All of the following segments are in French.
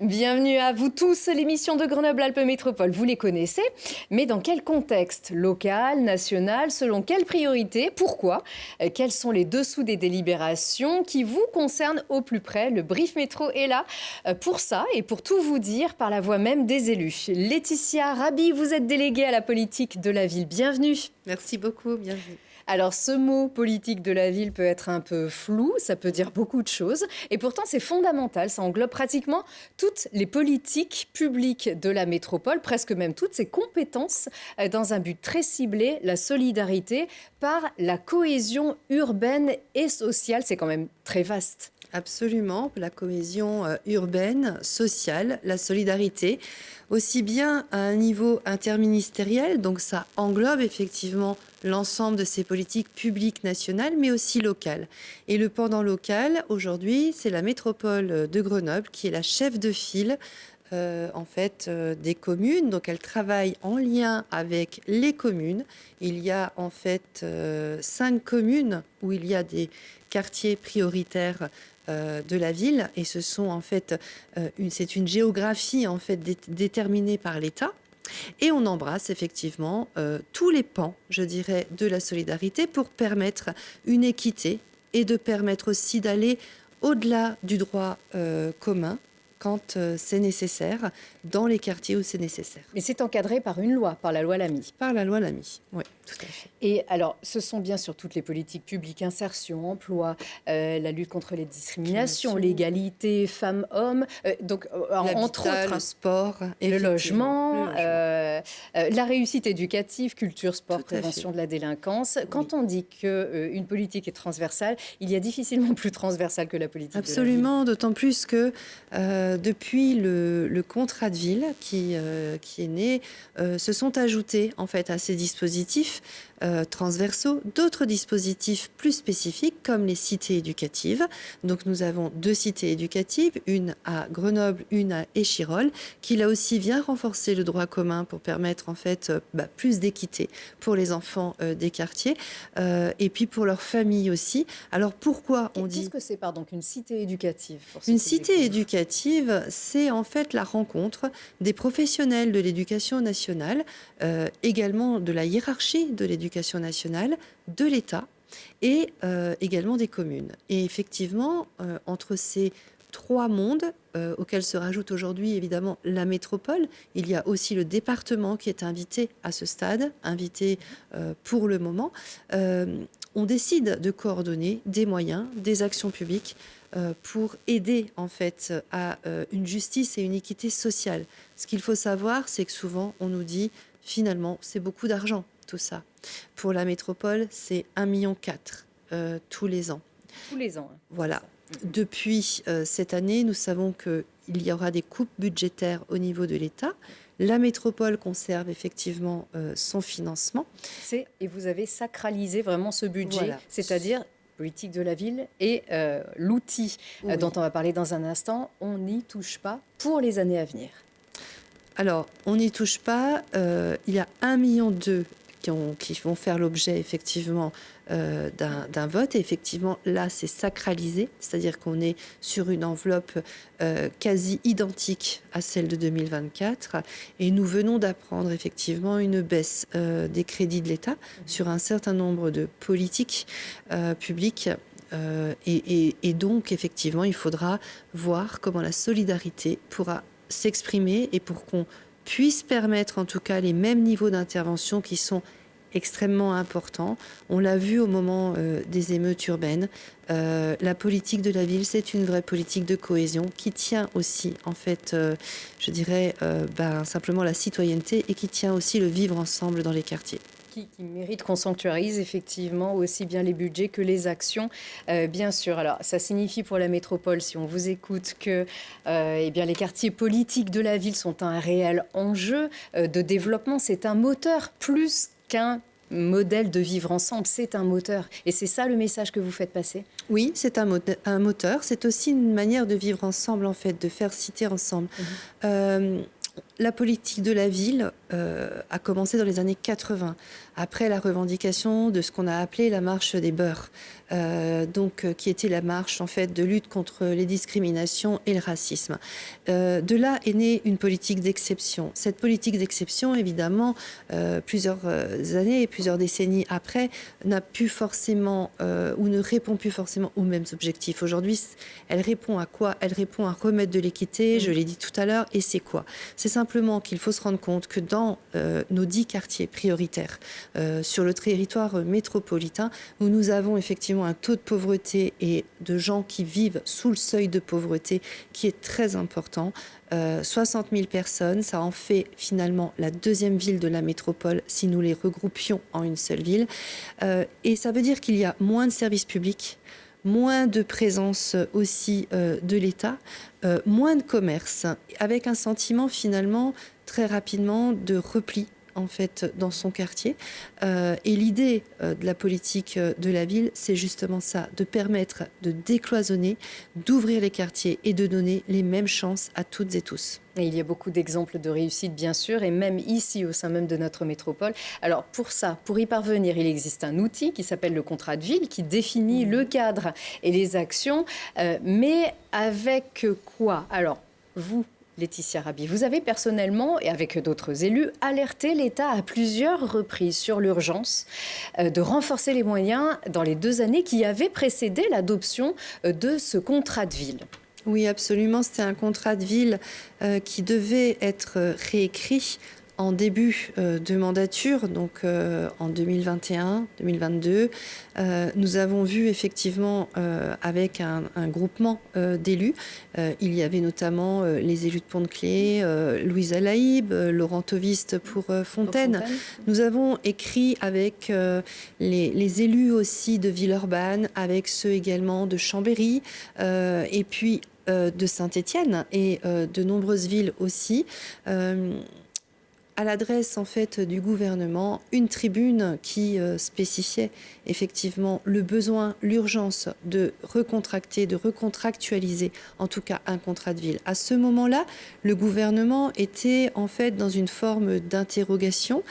Bienvenue à vous tous, l'émission de Grenoble-Alpes Métropole, vous les connaissez, mais dans quel contexte? Local, national, selon quelles priorités? Pourquoi? Quels sont les dessous des délibérations qui vous concernent au plus près? Le Brief Métro est là pour ça et pour tout vous dire par la voix même des élus. Laetitia Raby, vous êtes déléguée à la politique de la ville, bienvenue. Merci beaucoup, bienvenue. Alors, ce mot politique de la ville peut être un peu flou, ça peut dire beaucoup de choses. Et pourtant, c'est fondamental. Ça englobe pratiquement toutes les politiques publiques de la métropole, presque même toutes ses compétences, dans un but très ciblé, la solidarité par la cohésion urbaine et sociale. C'est quand même très vaste. Absolument, la cohésion urbaine, sociale, la solidarité, aussi bien à un niveau interministériel, donc ça englobe effectivement l'ensemble de ces politiques publiques nationales, mais aussi locales. Et le pendant local, aujourd'hui, c'est la métropole de Grenoble qui est la chef de file des communes. Donc elle travaille en lien avec les communes. Il y a en fait 5 communes où il y a des quartiers prioritaires de la ville, et ce sont en fait c'est une géographie en fait déterminée par l'État. Et on embrasse effectivement tous les pans, je dirais, de la solidarité pour permettre une équité et de permettre aussi d'aller au-delà du droit commun quand c'est nécessaire, dans les quartiers où c'est nécessaire. Mais c'est encadré par une loi, par la loi Lamy. Par la loi Lamy, oui, tout à fait. Et alors, ce sont bien sûr toutes les politiques publiques, insertion, emploi, la lutte contre les discriminations, l'égalité femmes-hommes, entre autres, le sport, le logement, la réussite éducative, culture, sport, prévention de la délinquance. Quand on dit qu'une politique est transversale, il y a difficilement plus transversale que la politique. Absolument, d'autant plus que depuis le contrat de ville qui est né, se sont ajoutés en fait à ces dispositifs transversaux d'autres dispositifs plus spécifiques comme les cités éducatives. Donc nous avons 2 cités éducatives, une à Grenoble, une à Échirolles, qui là aussi vient renforcer le droit commun pour permettre en fait plus d'équité pour les enfants des quartiers et puis pour leurs familles aussi. Alors pourquoi on dit... Qu'est-ce que c'est qu'une cité éducative? Une cité éducative, c'est en fait la rencontre des professionnels de l'éducation nationale, également de la hiérarchie de l'éducation nationale, de l'État et également des communes. Et effectivement, entre ces 3 mondes, auxquels se rajoute aujourd'hui évidemment la métropole, il y a aussi le département qui est invité à ce stade, invité pour le moment. On décide de coordonner des moyens, des actions publiques pour aider en fait à une justice et une équité sociale. Ce qu'il faut savoir, c'est que souvent on nous dit finalement c'est beaucoup d'argent tout ça. Pour la métropole, c'est 1,4 million tous les ans. Tous les ans. Voilà. Depuis cette année, nous savons qu'il y aura des coupes budgétaires au niveau de l'État. La métropole conserve effectivement son financement. Et vous avez sacralisé vraiment ce budget, voilà. C'est-à-dire politique de la ville et l'outil dont on va parler dans un instant, on n'y touche pas pour les années à venir. Alors, on n'y touche pas. Il y a 1,2 million qui vont faire l'objet effectivement d'un vote. Et effectivement, là, c'est sacralisé, c'est-à-dire qu'on est sur une enveloppe quasi identique à celle de 2024. Et nous venons d'apprendre effectivement une baisse des crédits de l'État sur un certain nombre de politiques publiques. Et donc, effectivement, il faudra voir comment la solidarité pourra s'exprimer et pour qu'on puisse permettre en tout cas les mêmes niveaux d'intervention qui sont extrêmement importants. On l'a vu au moment des émeutes urbaines. La politique de la ville, c'est une vraie politique de cohésion qui tient aussi, en fait, je dirais, simplement la citoyenneté et qui tient aussi le vivre ensemble dans les quartiers. Qui mérite qu'on sanctuarise effectivement aussi bien les budgets que les actions, bien sûr. Alors, ça signifie pour la métropole, si on vous écoute, que les quartiers politiques de la ville sont un réel enjeu de développement. C'est un moteur plus qu'un modèle de vivre ensemble, c'est un moteur. Et c'est ça le message que vous faites passer? Oui, c'est un moteur. C'est aussi une manière de vivre ensemble, en fait, de faire cité ensemble. La politique de la ville, a commencé dans les années 80, après la revendication de ce qu'on a appelé la marche des beurs, qui était la marche en fait de lutte contre les discriminations et le racisme. De là est née une politique d'exception. Cette politique d'exception, évidemment, plusieurs années et plusieurs décennies après, n'a plus forcément ou ne répond plus forcément aux mêmes objectifs. Aujourd'hui, elle répond à quoi? Elle répond à remettre de l'équité, je l'ai dit tout à l'heure, et c'est quoi? C'est simplement qu'il faut se rendre compte que dans nos 10 quartiers prioritaires sur le territoire métropolitain, où nous avons effectivement un taux de pauvreté et de gens qui vivent sous le seuil de pauvreté qui est très important. 60 000 personnes, ça en fait finalement la deuxième ville de la métropole si nous les regroupions en une seule ville. Et ça veut dire qu'il y a moins de services publics, moins de présence aussi de l'État, moins de commerce, avec un sentiment finalement très rapidement de repli en fait dans son quartier. Et l'idée de la politique de la ville, c'est justement ça, de permettre de décloisonner, d'ouvrir les quartiers et de donner les mêmes chances à toutes et tous. Et il y a beaucoup d'exemples de réussite, bien sûr, et même ici, au sein même de notre métropole. Alors, pour ça, pour y parvenir, il existe un outil qui s'appelle le contrat de ville, qui définit le cadre et les actions. Mais avec quoi? Alors, vous, Laetitia Raby, vous avez personnellement, et avec d'autres élus, alerté l'État à plusieurs reprises sur l'urgence de renforcer les moyens dans les 2 années qui avaient précédé l'adoption de ce contrat de ville. Oui, absolument. C'était un contrat de ville qui devait être réécrit en début de mandature, donc en 2021-2022. Nous avons vu effectivement avec un groupement d'élus, il y avait notamment les élus de Pont-de-Clé, Louise Alaïb, Laurent Toviste pour Fontaine. Nous avons écrit avec les élus aussi de Villeurbanne, avec ceux également de Chambéry, et puis de Saint-Étienne et de nombreuses villes aussi, à l'adresse en fait du gouvernement, une tribune qui spécifiait effectivement le besoin, l'urgence de recontracter, de recontractualiser en tout cas un contrat de ville. À ce moment-là, le gouvernement était en fait dans une forme d'interrogation.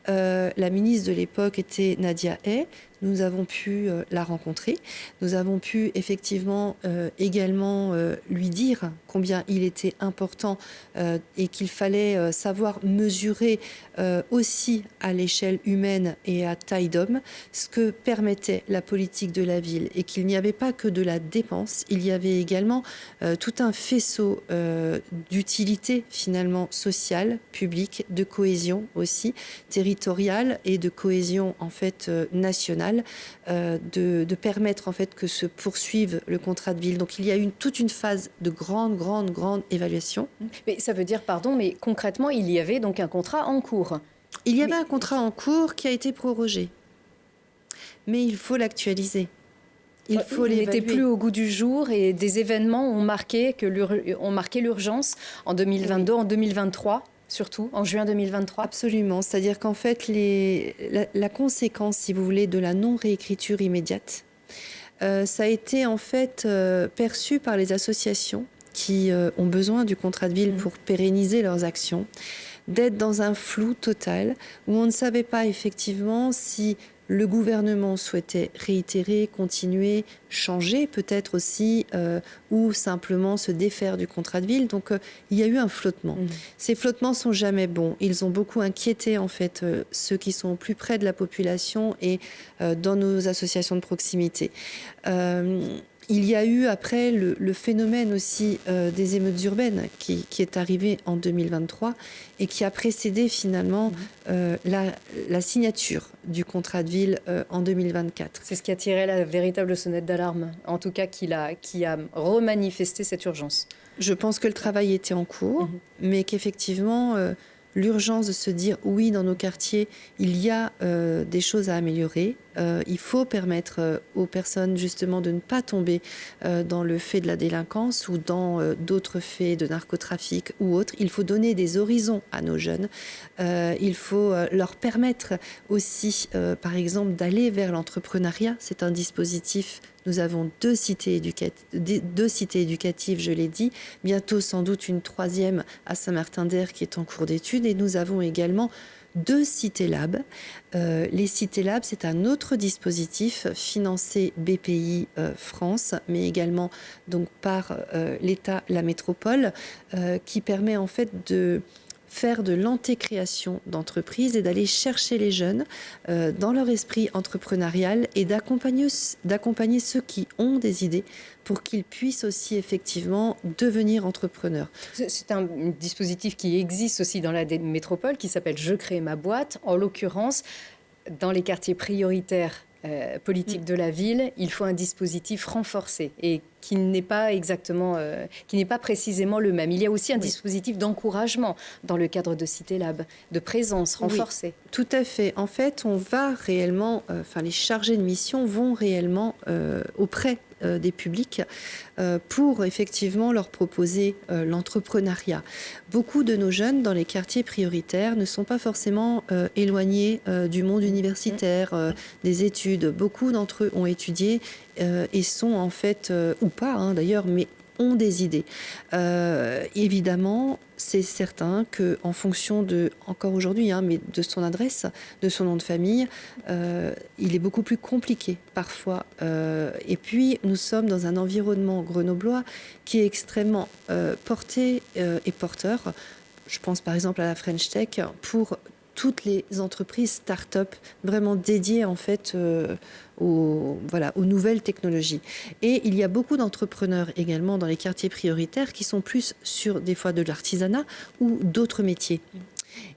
La ministre de l'époque était Nadia Hay. Nous avons pu la rencontrer. Nous avons pu effectivement également lui dire combien il était important et qu'il fallait savoir mesurer aussi à l'échelle humaine et à taille d'homme ce que permettait la politique de la ville et qu'il n'y avait pas que de la dépense, il y avait également tout un faisceau d'utilité finalement sociale, publique, de cohésion aussi territoriale et de cohésion en fait nationale. De permettre en fait que se poursuive le contrat de ville. Donc il y a eu toute une phase de grande évaluation. Mais ça veut dire, pardon, mais concrètement, il y avait donc un contrat en cours. Il y avait un contrat en cours qui a été prorogé. Mais il faut l'actualiser. Il faut l'évaluer. Il n'était plus au goût du jour et des événements ont marqué l'urgence en 2022, oui. En 2023. Surtout en juin 2023. Absolument, c'est-à-dire qu'en fait, la conséquence, si vous voulez, de la non-réécriture immédiate, ça a été en fait perçu par les associations qui ont besoin du contrat de ville pour pérenniser leurs actions, d'être dans un flou total où on ne savait pas effectivement si le gouvernement souhaitait réitérer, continuer, changer peut-être aussi, ou simplement se défaire du contrat de ville. Donc il y a eu un flottement. Ces flottements sont jamais bons. Ils ont beaucoup inquiété en fait ceux qui sont plus près de la population et dans nos associations de proximité. Il y a eu après le phénomène aussi des émeutes urbaines qui est arrivé en 2023 et qui a précédé finalement la signature du contrat de ville en 2024. C'est ce qui a tiré la véritable sonnette d'alarme, en tout cas qui a remanifesté cette urgence. Je pense que le travail était en cours, mais qu'effectivement l'urgence de se dire oui, dans nos quartiers, il y a des choses à améliorer, Il faut permettre aux personnes justement de ne pas tomber dans le fait de la délinquance ou dans d'autres faits de narcotrafic ou autres. Il faut donner des horizons à nos jeunes. Il faut leur permettre aussi, par exemple, d'aller vers l'entrepreneuriat. C'est un dispositif. Nous avons deux cités éducatives, je l'ai dit. Bientôt, sans doute, une troisième à Saint-Martin-d'Hères qui est en cours d'étude. Et nous avons également 2 Cités Labs. Les Cités Labs, c'est un autre dispositif financé BPI France, mais également donc, par l'État, la métropole, qui permet en fait de faire de l'antécréation d'entreprises et d'aller chercher les jeunes dans leur esprit entrepreneurial et d'accompagner ceux qui ont des idées pour qu'ils puissent aussi effectivement devenir entrepreneurs. C'est un dispositif qui existe aussi dans la métropole qui s'appelle Je crée ma boîte. En l'occurrence, dans les quartiers prioritaires politique de la ville, il faut un dispositif renforcé et qui n'est pas exactement, qui n'est pas précisément le même. Il y a aussi un dispositif d'encouragement dans le cadre de Cité Lab, de présence renforcée. Oui, tout à fait. En fait, on va réellement, les chargés de mission vont réellement auprès des publics pour effectivement leur proposer l'entrepreneuriat. Beaucoup de nos jeunes dans les quartiers prioritaires ne sont pas forcément éloignés du monde universitaire, des études. Beaucoup d'entre eux ont étudié et sont en fait, ou pas d'ailleurs, mais ont des idées. Évidemment, c'est certain qu'en fonction de, encore aujourd'hui, mais de son adresse, de son nom de famille, il est beaucoup plus compliqué parfois. Et puis, nous sommes dans un environnement grenoblois qui est extrêmement porté et porteur. Je pense par exemple à la French Tech pour toutes les entreprises start-up vraiment dédiées en fait aux nouvelles technologies. Et il y a beaucoup d'entrepreneurs également dans les quartiers prioritaires qui sont plus sur des fois de l'artisanat ou d'autres métiers.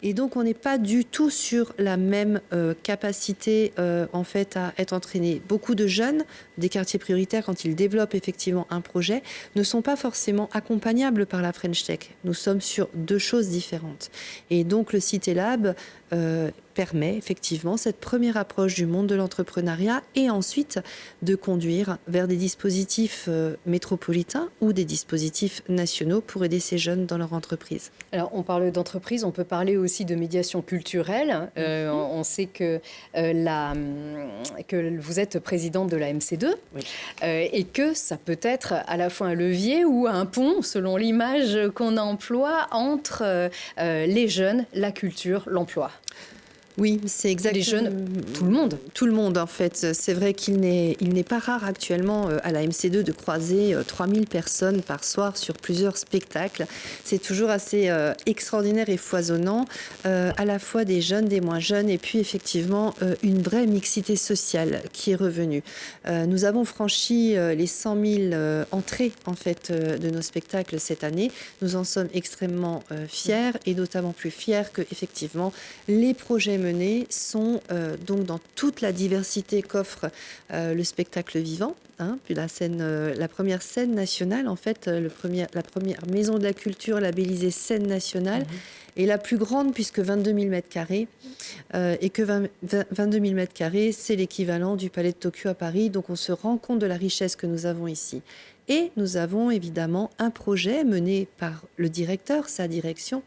Et donc, on n'est pas du tout sur la même capacité en fait à être entraîné. Beaucoup de jeunes des quartiers prioritaires, quand ils développent effectivement un projet, ne sont pas forcément accompagnables par la French Tech. Nous sommes sur 2 choses différentes. Et donc, le Cité Lab permet effectivement cette première approche du monde de l'entrepreneuriat et ensuite de conduire vers des dispositifs métropolitains ou des dispositifs nationaux pour aider ces jeunes dans leur entreprise. Alors, on parle d'entreprise, on peut parler aussi de médiation culturelle. On sait que vous êtes présidente de la MC2 et que ça peut être à la fois un levier ou un pont, selon l'image qu'on emploie, entre les jeunes, la culture, l'emploi. Oui, c'est exactement. Les jeunes, tout le monde. Tout le monde, en fait. C'est vrai qu'il n'est pas rare actuellement à la MC2 de croiser 3000 personnes par soir sur plusieurs spectacles. C'est toujours assez extraordinaire et foisonnant, à la fois des jeunes, des moins jeunes, et puis effectivement une vraie mixité sociale qui est revenue. Nous avons franchi les 100 000 entrées, en fait, de nos spectacles cette année. Nous en sommes extrêmement fiers, et notamment plus fiers que, effectivement, les projets menés sont donc dans toute la diversité qu'offre le spectacle vivant. Puis la première scène nationale, en fait, la première maison de la culture labellisée scène nationale, est la plus grande puisque 22 000 mètres carrés, et que 22 000 mètres carrés, c'est l'équivalent du Palais de Tokyo à Paris. Donc on se rend compte de la richesse que nous avons ici. Et nous avons évidemment un projet mené par le directeur, sa direction,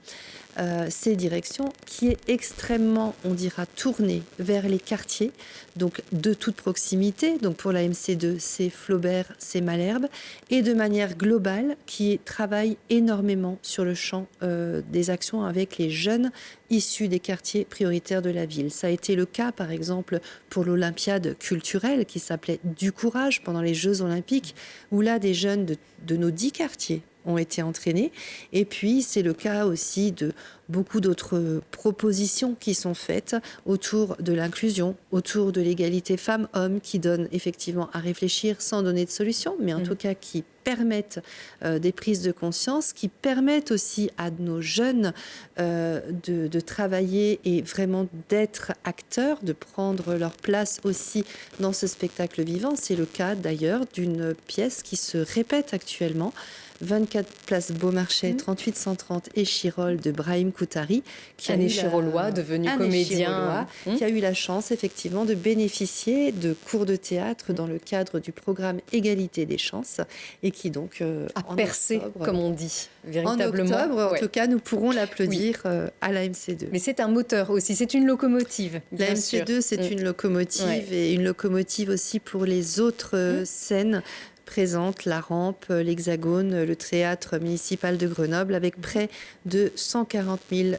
ses directions, qui est extrêmement, on dira, tourné vers les quartiers, donc de toute proximité. Donc pour la MC2, c'est Flaubert, c'est Malherbe, et de manière globale, qui travaille énormément sur le champ des actions avec les jeunes issus des quartiers prioritaires de la ville. Ça a été le cas, par exemple, pour l'Olympiade culturelle qui s'appelait Du Courage pendant les Jeux Olympiques, où là, des jeunes de nos 10 quartiers ont été entraînés. Et puis, c'est le cas aussi de beaucoup d'autres propositions qui sont faites autour de l'inclusion, autour de l'égalité femmes-hommes, qui donnent effectivement à réfléchir sans donner de solution, mais en tout cas qui permettent des prises de conscience, qui permettent aussi à nos jeunes de travailler et vraiment d'être acteurs, de prendre leur place aussi dans ce spectacle vivant. C'est le cas d'ailleurs d'une pièce qui se répète actuellement, 24 place Beaumarchais, 3830 Échirolles de Brahim Koutari, un Échirollois devenu comédien, qui a eu la chance effectivement de bénéficier de cours de théâtre dans le cadre du programme Égalité des chances et qui donc a percé, comme on dit, véritablement. En octobre, en tout cas, nous pourrons l'applaudir à la MC2. Mais c'est un moteur aussi, c'est une locomotive. La MC2, c'est une locomotive et une locomotive aussi pour les autres scènes présente la Rampe, l'Hexagone, le théâtre municipal de Grenoble, avec près de 140 000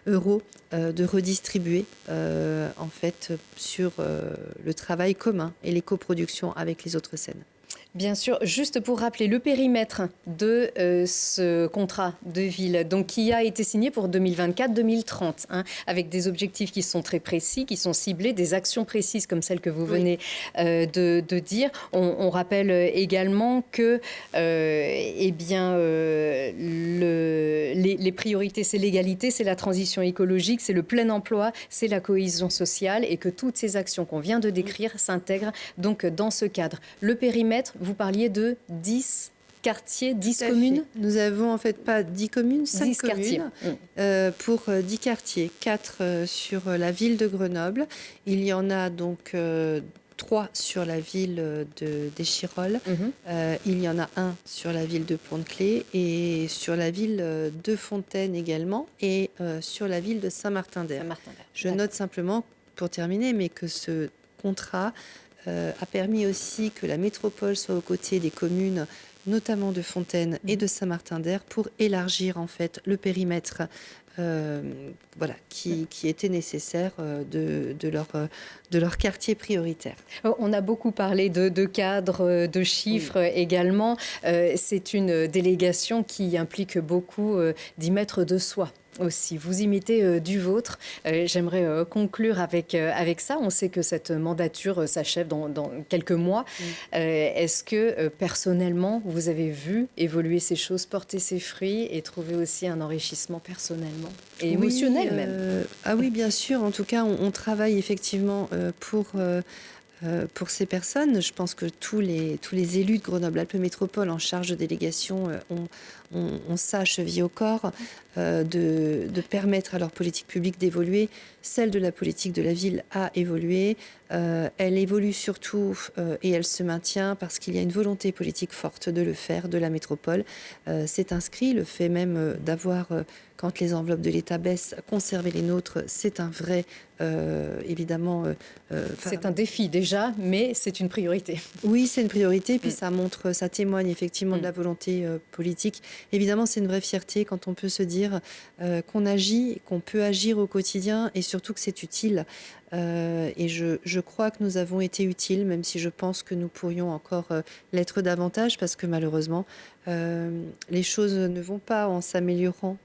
euros de redistribuer en fait sur le travail commun et les coproductions avec les autres scènes. Bien sûr, juste pour rappeler le périmètre de ce contrat de ville, donc qui a été signé pour 2024-2030, avec des objectifs qui sont très précis, qui sont ciblés, des actions précises comme celles que vous venez de dire. On rappelle également que les priorités, c'est l'égalité, c'est la transition écologique, c'est le plein emploi, c'est la cohésion sociale et que toutes ces actions qu'on vient de décrire s'intègrent donc dans ce cadre. Le périmètre, vous parliez de 10 quartiers, 10 communes. Nous avons en fait pas 10 communes, 5 communes pour 10 quartiers, 4 sur la ville de Grenoble. Il y en a donc 3 sur la ville d'Échirolles. Il y en a 1 sur la ville de Pont-de-Clé et sur la ville de Fontaine également et sur la ville de Saint-Martin-d'Air. Je note simplement, pour terminer, mais que ce contrat a permis aussi que la métropole soit aux côtés des communes, notamment de Fontaine et de Saint-Martin-d'Air, pour élargir en fait le périmètre qui était nécessaire de leur quartier prioritaire. On a beaucoup parlé de cadres, de chiffres également. C'est une délégation qui implique beaucoup d'y mettre de soi. Aussi, vous y mettez du vôtre. J'aimerais conclure avec ça. On sait que cette mandature s'achève dans quelques mois. Est-ce que personnellement, vous avez vu évoluer ces choses, porter ses fruits et trouver aussi un enrichissement personnellement et émotionnel même? Ah oui, bien sûr. En tout cas, on travaille effectivement pour ces personnes. Je pense que tous les élus de Grenoble-Alpes Métropole en charge de délégation ont ça chevillé au corps, de permettre à leur politique publique d'évoluer. Celle de la politique de la ville a évolué. Elle évolue surtout et elle se maintient parce qu'il y a une volonté politique forte de le faire, de la métropole. C'est inscrit, le fait même d'avoir, quand les enveloppes de l'État baissent, conserver les nôtres, c'est un vrai, évidemment... c'est un défi déjà, mais c'est une priorité. Oui, c'est une priorité, puis ça témoigne effectivement de la volonté politique. Évidemment, c'est une vraie fierté quand on peut se dire qu'on agit, qu'on peut agir au quotidien et surtout que c'est utile. Et je crois que nous avons été utiles, même si je pense que nous pourrions encore l'être davantage, parce que malheureusement, les choses ne vont pas en s'améliorant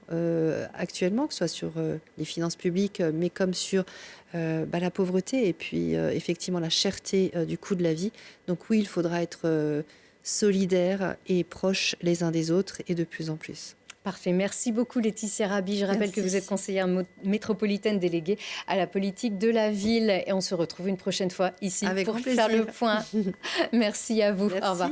actuellement, que ce soit sur les finances publiques, mais comme sur la pauvreté et puis effectivement la cherté du coût de la vie. Donc oui, il faudra être solidaires et proches les uns des autres et de plus en plus. Parfait. Merci beaucoup Laetitia Raby. Je rappelle que vous êtes conseillère métropolitaine déléguée à la politique de la ville. Et on se retrouve une prochaine fois ici pour faire le point. Merci à vous. Merci. Au revoir.